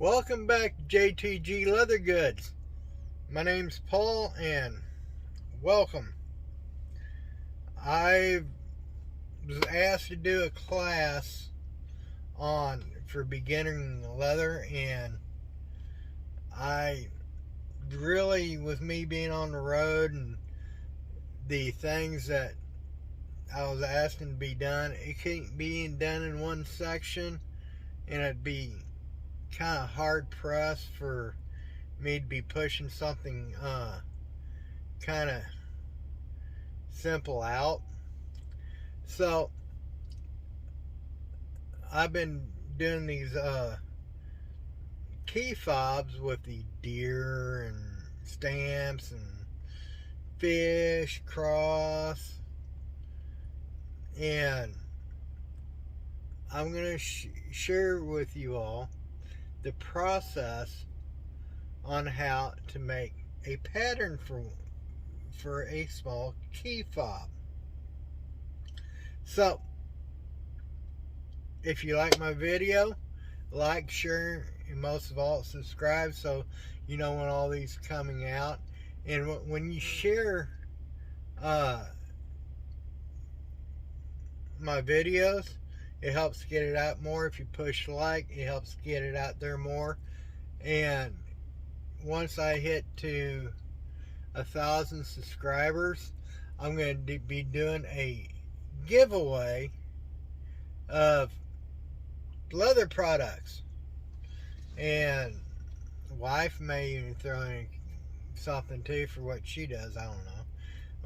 Welcome back to JTG Leather Goods. My name's Paul and welcome. I was asked to do a class for beginning leather, and I really, with me being on the road and the things that I was asking to be done, it can't be done in one section, and it'd be kind of hard pressed for me to be pushing something kind of simple out. So I've been doing these key fobs with the deer and stamps and fish, cross, and I'm going to share with you all the process on how to make a pattern for a small key fob. So if you like my video, like, share, and most of all subscribe so you know when all these are coming out. And when you share my videos, it helps get it out more. If you push like, it helps get it out there more. And once I hit to 1,000 subscribers, I'm going to be doing a giveaway of leather products. And wife may even throw in something too for what she does. I don't know.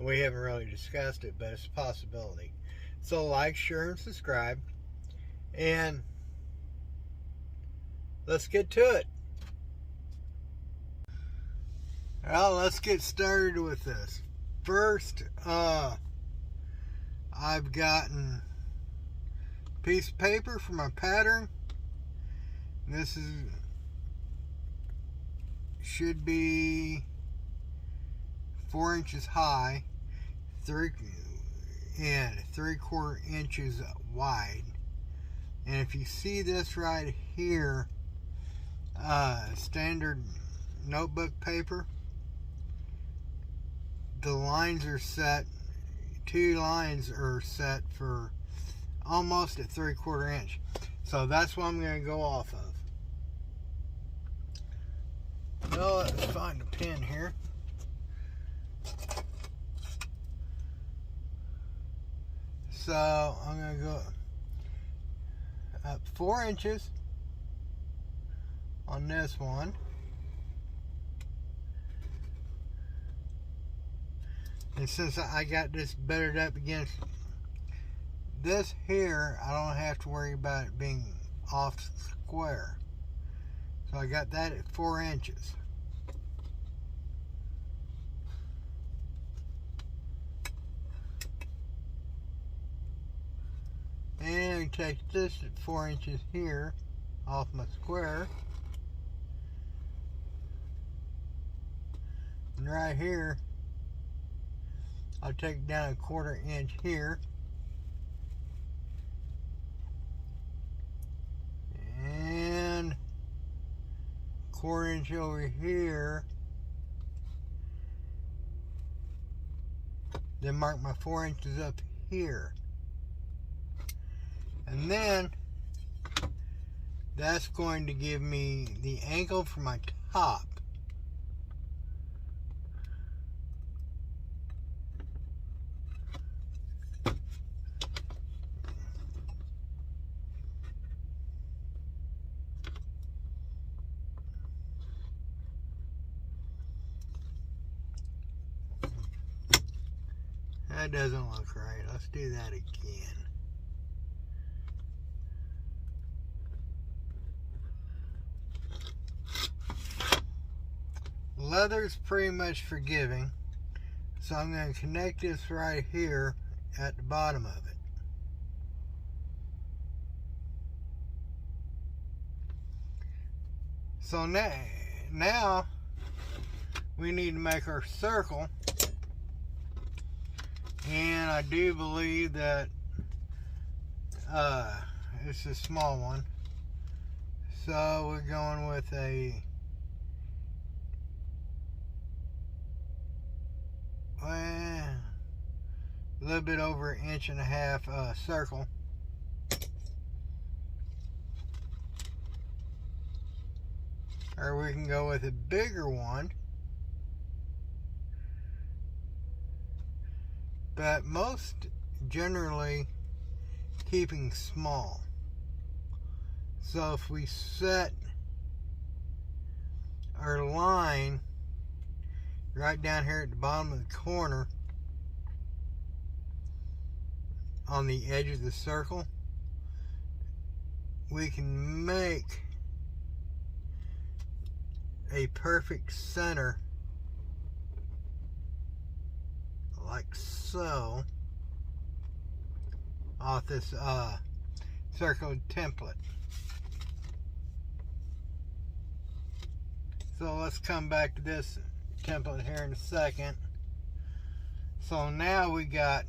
We haven't really discussed it, but it's a possibility. So like, share, and subscribe. And let's get to it. Well, let's get started with this. First, I've gotten a piece of paper for my pattern. This should be 4 inches high, 3 3/4 inches wide. And if you see this right here, standard notebook paper, the lines are set, 2 lines are set for almost a 3/4 inch. So that's what I'm going to go off of. Well, let's find a pin here. So I'm going to go up 4 inches on this one. And since I got this buttered up against this here, I don't have to worry about it being off square. So I got that at 4 inches. And take this at 4 inches here off my square. And right here, I'll take down 1/4 inch here. And 1/4 inch over here. Then mark my 4 inches up here. And then that's going to give me the angle for my top. That doesn't look right. Let's do that again. Leather's pretty much forgiving, so I'm going to connect this right here at the bottom of it. So now we need to make our circle, and I do believe that it's a small one, So we're going with a little bit over 1.5 inch circle. Or we can go with a bigger one. But most generally keeping small. So if we set our line right down here at the bottom of the corner on the edge of the circle, we can make a perfect center like so off this circle template. So let's come back to this template here in a second. So now we got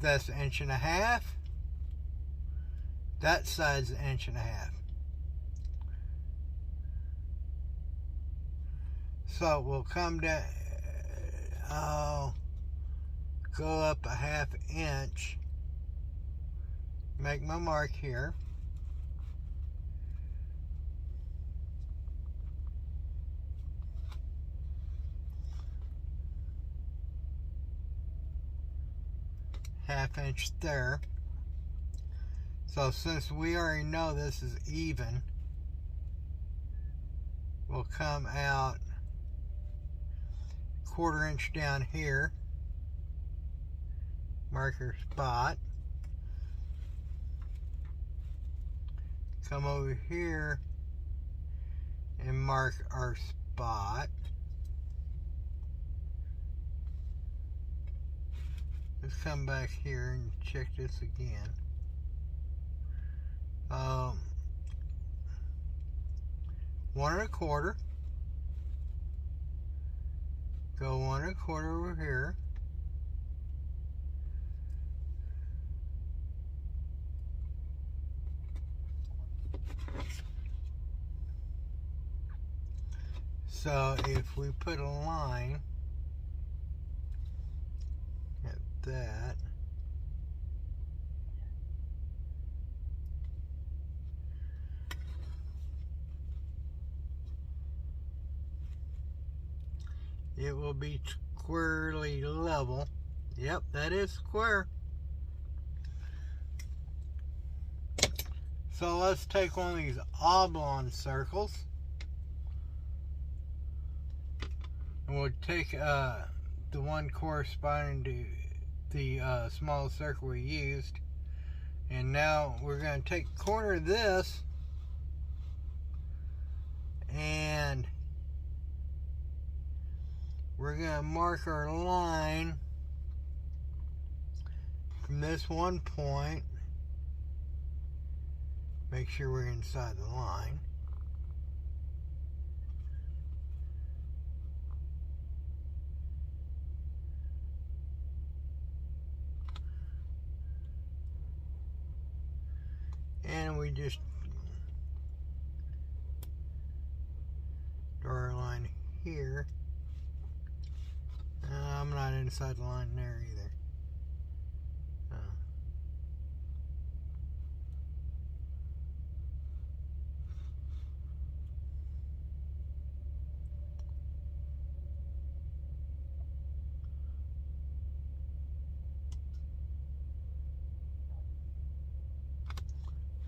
this 1.5 inches. That side's 1.5 inches. So we'll come down, go up 1/2 inch, make my mark here. Half inch there. So since we already know this is even, we'll come out 1/4 inch down here, mark your spot, come over here and mark our spot. Let's come back here and check this again. 1 1/4. Go 1 1/4 over here. So if we put a line at that, it will be squarely level. Yep, that is square. So let's take one of these oblong circles, and we'll take the one corresponding to the small circle we used, and now we're going to take the corner of this and we're going to mark our line from this one point. Make sure we're inside the line. And we just draw our line here. I'm not inside the line there either.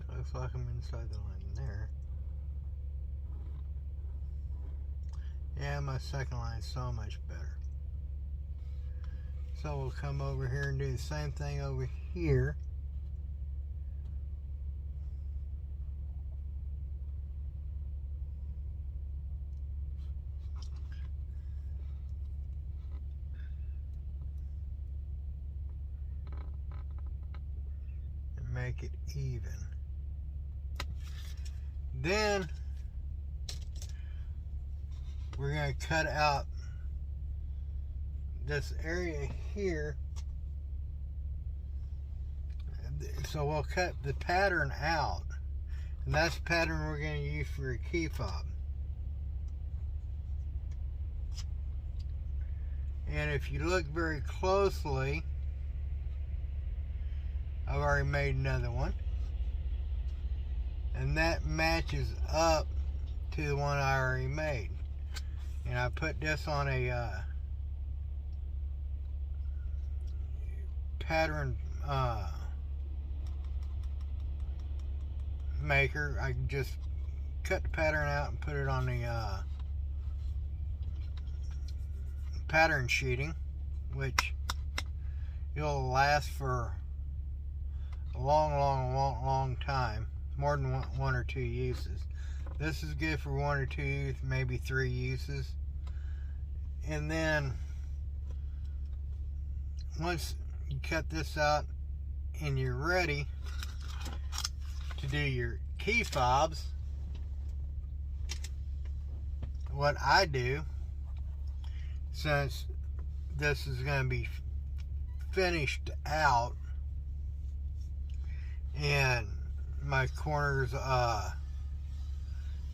It looks like I'm inside the line there. Yeah, my second line is so much better. So we'll come over here and do the same thing over here. And make it even. Then we're going to cut out this area here. So we'll cut the pattern out, and that's the pattern we're going to use for a key fob. And if you look very closely, I've already made another one, and that matches up to the one I already made. And I put this on a pattern maker. I just cut the pattern out and put it on the pattern sheeting, which it'll last for a long time, more than one or two uses. This is good for 1 or 2, maybe 3 uses. And then once you cut this out and you're ready to do your key fobs, what I do, since this is going to be finished out and my corners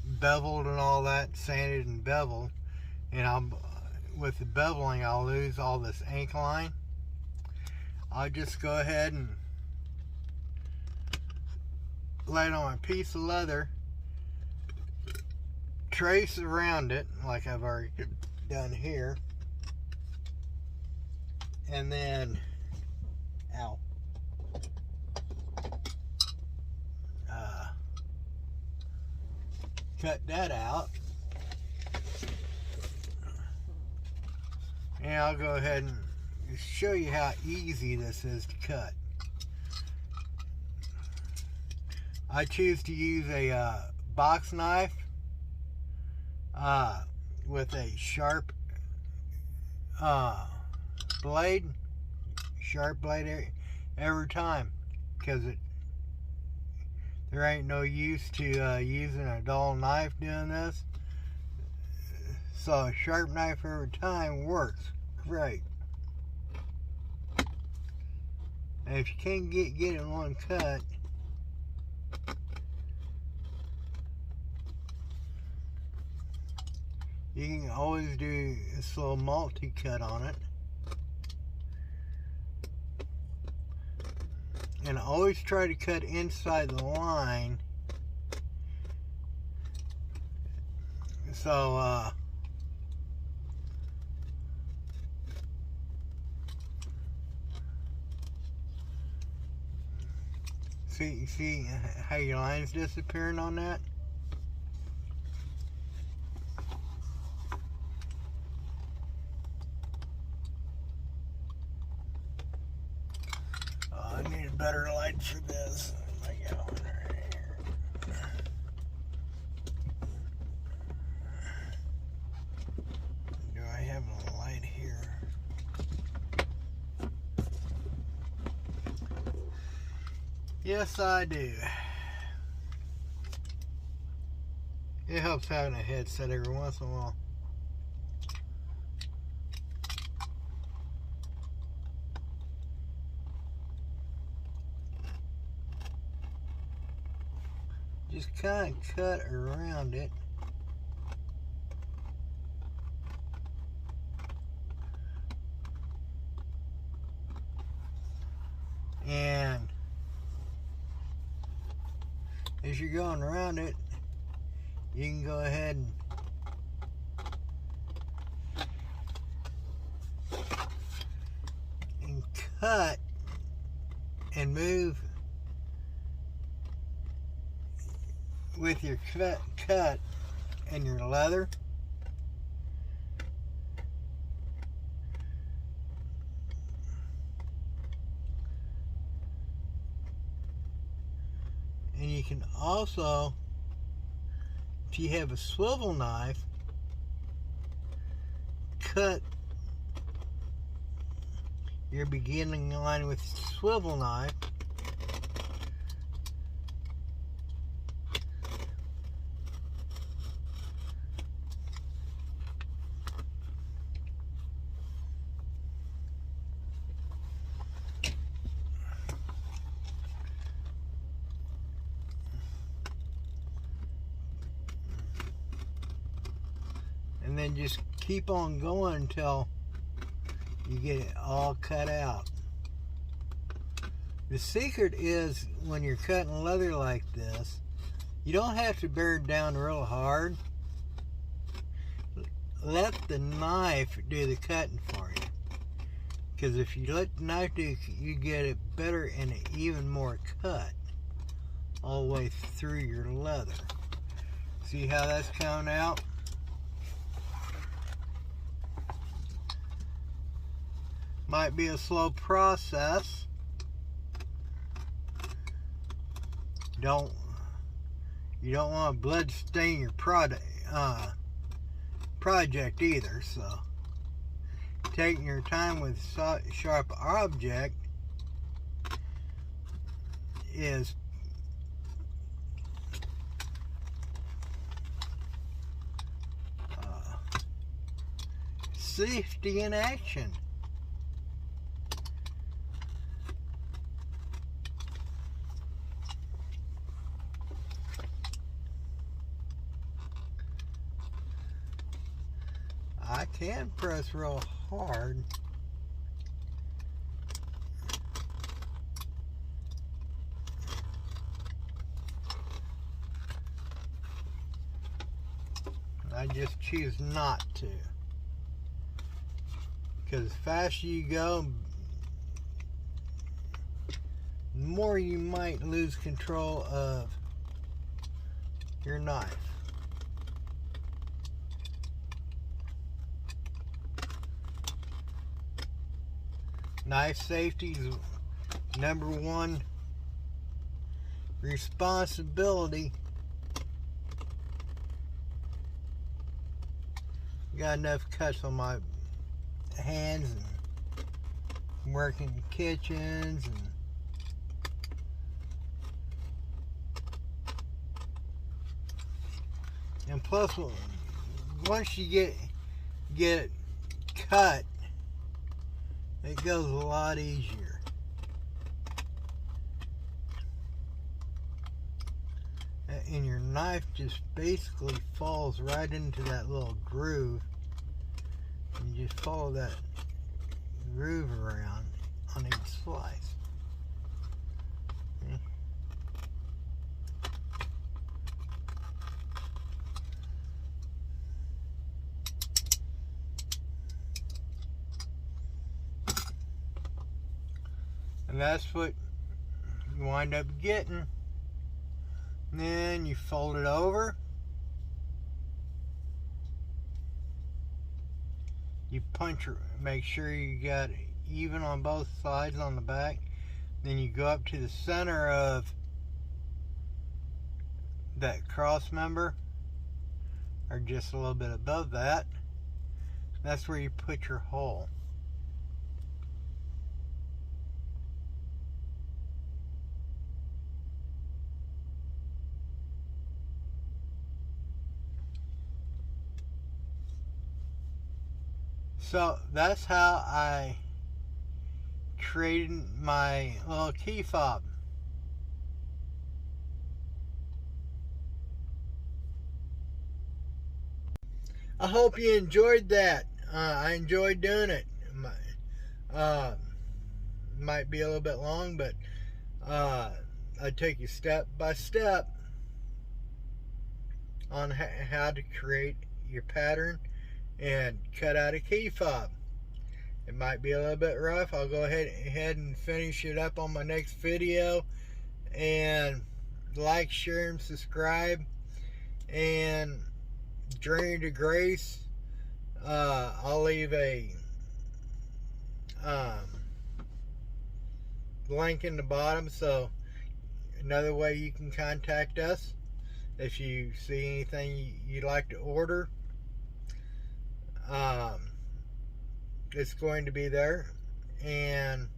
beveled and all that, sanded and beveled, and with the beveling I'll lose all this ink line. I'll just go ahead and lay it on a piece of leather, trace around it like I've already done here, and then cut that out, and I'll go ahead and show you how easy this is to cut. I choose to use a box knife with a sharp blade, every time, because there ain't no use to using a dull knife doing this. So a sharp knife every time works great. And if you can't get it in one cut, you can always do this little multi-cut on it. And always try to cut inside the line, so see how your line's disappearing on that? I need a better light for this. I got one right here. Do I have a light here? Yes, I do. It helps having a headset every once in a while. Just kind of cut around it. And as you're going around it, you can go ahead and cut and move with your cut and your leather. And you can also, if you have a swivel knife, cut your beginning line with a swivel knife. then just keep on going until you get it all cut out. The secret is when you're cutting leather like this, you don't have to bear it down real hard. Let the knife do the cutting for you. Because if you let the knife do, you get it better and even more cut all the way through your leather. See how that's coming out? Might be a slow process. You don't want to blood stain your project either, so taking your time with sharp object is safety in action. I can press real hard. I just choose not to. Because the faster you go, the more you might lose control of your knife. Knife safety is #1 responsibility. Got enough cuts on my hands and working in kitchens and plus once you get cut, it goes a lot easier. And your knife just basically falls right into that little groove. And you just follow that groove around on each slice. Okay. And that's what you wind up getting. And then you fold it over. You punch, make sure you got it even on both sides on the back. Then you go up to the center of that cross member, or just a little bit above that. That's where you put your hole. So that's how I created my little key fob. I hope you enjoyed that. I enjoyed doing it. Might be a little bit long, but I take you step by step on how to create your pattern and cut out a key fob. It might be a little bit rough. I'll go ahead and finish it up on my next video. And like, share, and subscribe. And Journey to Grace, I'll leave a link in the bottom, so another way you can contact us if you see anything you'd like to order. It's going to be there, and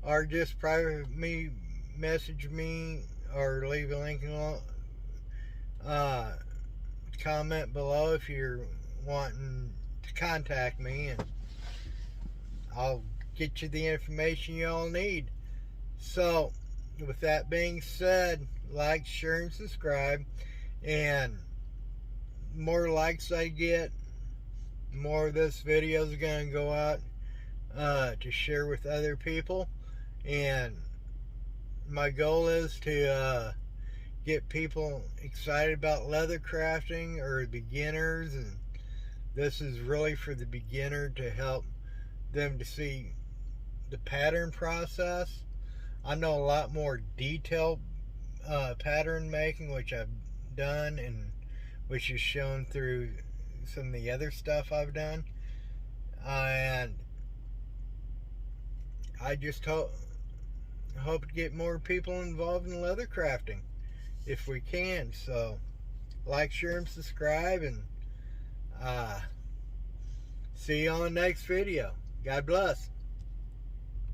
or just private message me or leave a link in comment below if you're wanting to contact me, and I'll get you the information you all need. So with that being said, like, share, and subscribe, and more likes I get, more of this video is going to go out to share with other people. And my goal is to get people excited about leather crafting, or beginners, and this is really for the beginner to help them to see the pattern process. I know a lot more detailed pattern making, which I've done, and which is shown through some of the other stuff I've done. And I just hope to get more people involved in leather crafting if we can. So like, share, and subscribe, and see you on the next video. God bless.